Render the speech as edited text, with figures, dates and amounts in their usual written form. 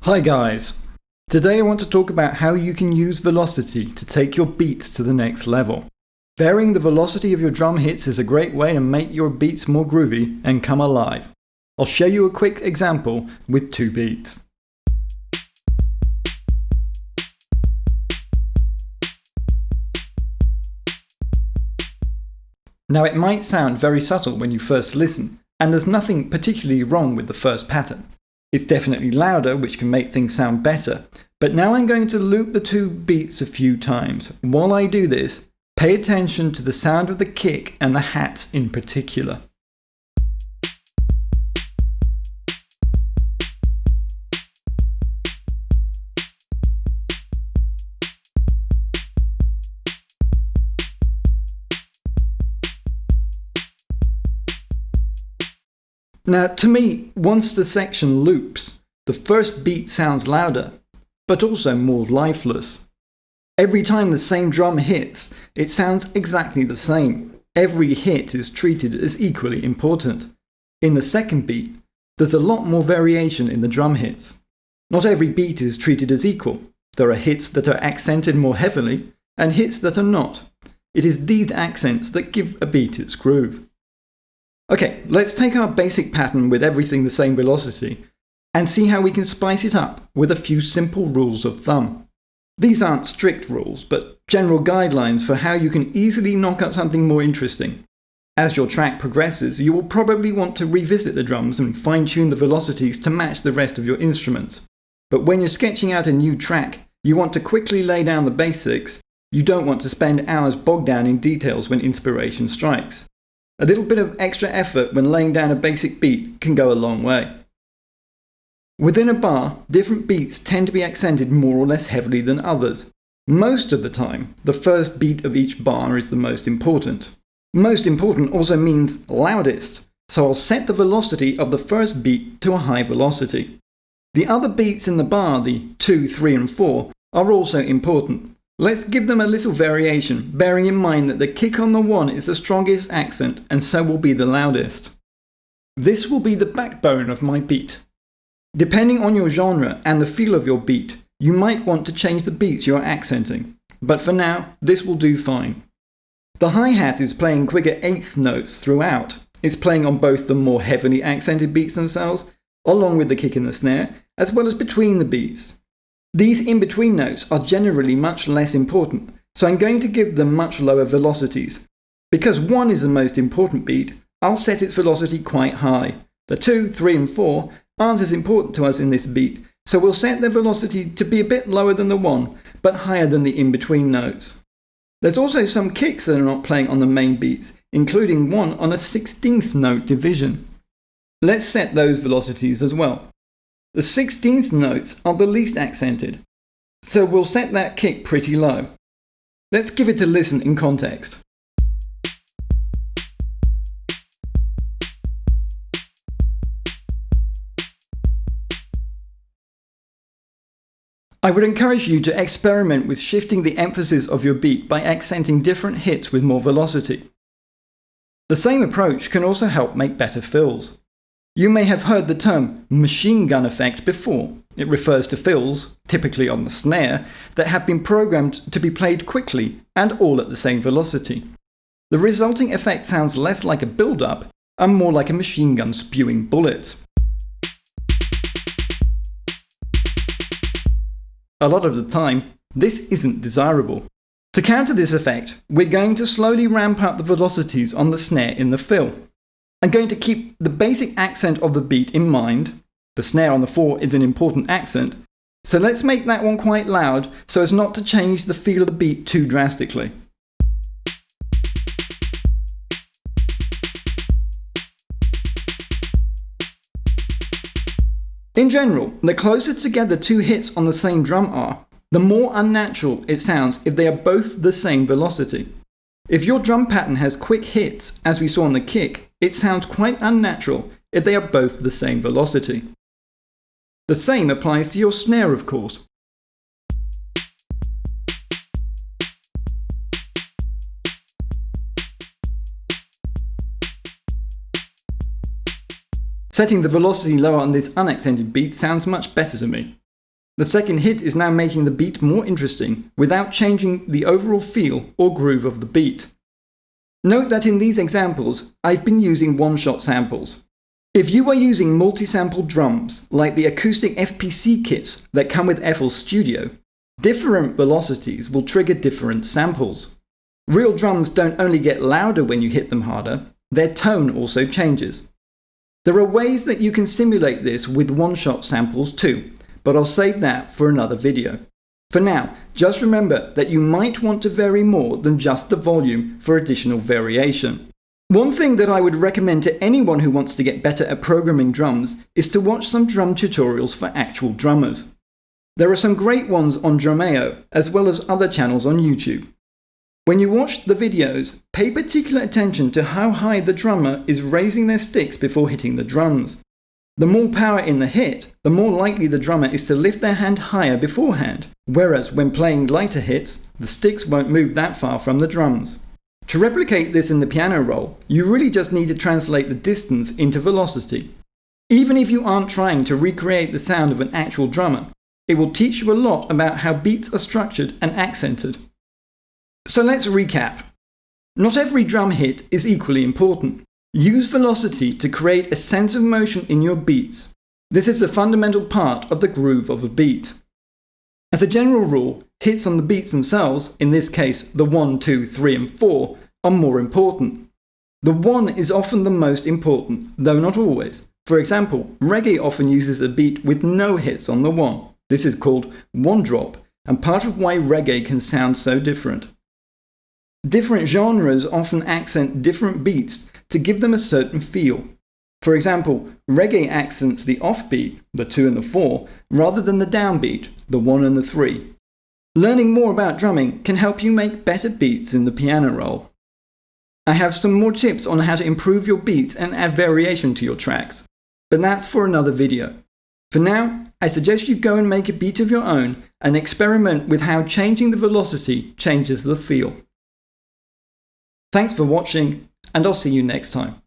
Hi guys! Today I want to talk about how you can use velocity to take your beats to the next level. Varying the velocity of your drum hits is a great way to make your beats more groovy and come alive. I'll show you a quick example with 2 beats. Now it might sound very subtle when you first listen, and there's nothing particularly wrong with the first pattern. It's definitely louder, which can make things sound better, but now I'm going to loop the 2 beats a few times. While I do this, pay attention to the sound of the kick and the hats in particular. Now, to me, once the section loops, the first beat sounds louder, but also more lifeless. Every time the same drum hits, it sounds exactly the same. Every hit is treated as equally important. In the second beat, there's a lot more variation in the drum hits. Not every beat is treated as equal. There are hits that are accented more heavily, and hits that are not. It is these accents that give a beat its groove. Okay, let's take our basic pattern with everything the same velocity and see how we can spice it up with a few simple rules of thumb. These aren't strict rules, but general guidelines for how you can easily knock up something more interesting. As your track progresses, you will probably want to revisit the drums and fine-tune the velocities to match the rest of your instruments. But when you're sketching out a new track, you want to quickly lay down the basics. You don't want to spend hours bogged down in details when inspiration strikes. A little bit of extra effort when laying down a basic beat can go a long way. Within a bar, different beats tend to be accented more or less heavily than others. Most of the time, the first beat of each bar is the most important. Most important also means loudest, so I'll set the velocity of the first beat to a high velocity. The other beats in the bar, the 2, 3 and 4, are also important. Let's give them a little variation, bearing in mind that the kick on the 1 is the strongest accent and so will be the loudest. This will be the backbone of my beat. Depending on your genre and the feel of your beat, you might want to change the beats you're accenting, but for now, this will do fine. The hi-hat is playing quicker eighth notes throughout. It's playing on both the more heavily accented beats themselves, along with the kick and the snare, as well as between the beats. These in-between notes are generally much less important, so I'm going to give them much lower velocities. Because 1 is the most important beat, I'll set its velocity quite high. The 2, 3 and 4 aren't as important to us in this beat, so we'll set their velocity to be a bit lower than the 1, but higher than the in-between notes. There's also some kicks that are not playing on the main beats, including one on a 16th note division. Let's set those velocities as well. The 16th notes are the least accented, so we'll set that kick pretty low. Let's give it a listen in context. I would encourage you to experiment with shifting the emphasis of your beat by accenting different hits with more velocity. The same approach can also help make better fills. You may have heard the term machine gun effect before. It refers to fills, typically on the snare, that have been programmed to be played quickly and all at the same velocity. The resulting effect sounds less like a build-up and more like a machine gun spewing bullets. A lot of the time, this isn't desirable. To counter this effect, we're going to slowly ramp up the velocities on the snare in the fill. I'm going to keep the basic accent of the beat in mind. The snare on the 4 is an important accent, so let's make that one quite loud so as not to change the feel of the beat too drastically. In general, the closer together 2 hits on the same drum are, the more unnatural it sounds if they are both the same velocity. If your drum pattern has quick hits, as we saw on the kick, it sounds quite unnatural if they are both the same velocity. The same applies to your snare, of course. Setting the velocity lower on this unaccented beat sounds much better to me. The second hit is now making the beat more interesting without changing the overall feel or groove of the beat. Note that in these examples, I've been using one-shot samples. If you are using multi-sample drums, like the acoustic FPC kits that come with FL Studio, different velocities will trigger different samples. Real drums don't only get louder when you hit them harder, their tone also changes. There are ways that you can simulate this with one-shot samples too, but I'll save that for another video. For now, just remember that you might want to vary more than just the volume for additional variation. One thing that I would recommend to anyone who wants to get better at programming drums is to watch some drum tutorials for actual drummers. There are some great ones on Drumeo, as well as other channels on YouTube. When you watch the videos, pay particular attention to how high the drummer is raising their sticks before hitting the drums. The more power in the hit, the more likely the drummer is to lift their hand higher beforehand, whereas when playing lighter hits, the sticks won't move that far from the drums. To replicate this in the piano roll, you really just need to translate the distance into velocity. Even if you aren't trying to recreate the sound of an actual drummer, it will teach you a lot about how beats are structured and accented. So let's recap. Not every drum hit is equally important. Use velocity to create a sense of motion in your beats. This is a fundamental part of the groove of a beat. As a general rule, hits on the beats themselves, in this case the 1, 2, 3 and 4, are more important. The 1 is often the most important, though not always. For example, reggae often uses a beat with no hits on the 1. This is called one drop, and part of why reggae can sound so different. Different genres often accent different beats to give them a certain feel. For example, reggae accents the offbeat, the 2 and the 4, rather than the downbeat, the 1 and the 3. Learning more about drumming can help you make better beats in the piano roll. I have some more tips on how to improve your beats and add variation to your tracks, but that's for another video. For now, I suggest you go and make a beat of your own and experiment with how changing the velocity changes the feel. Thanks for watching, and I'll see you next time.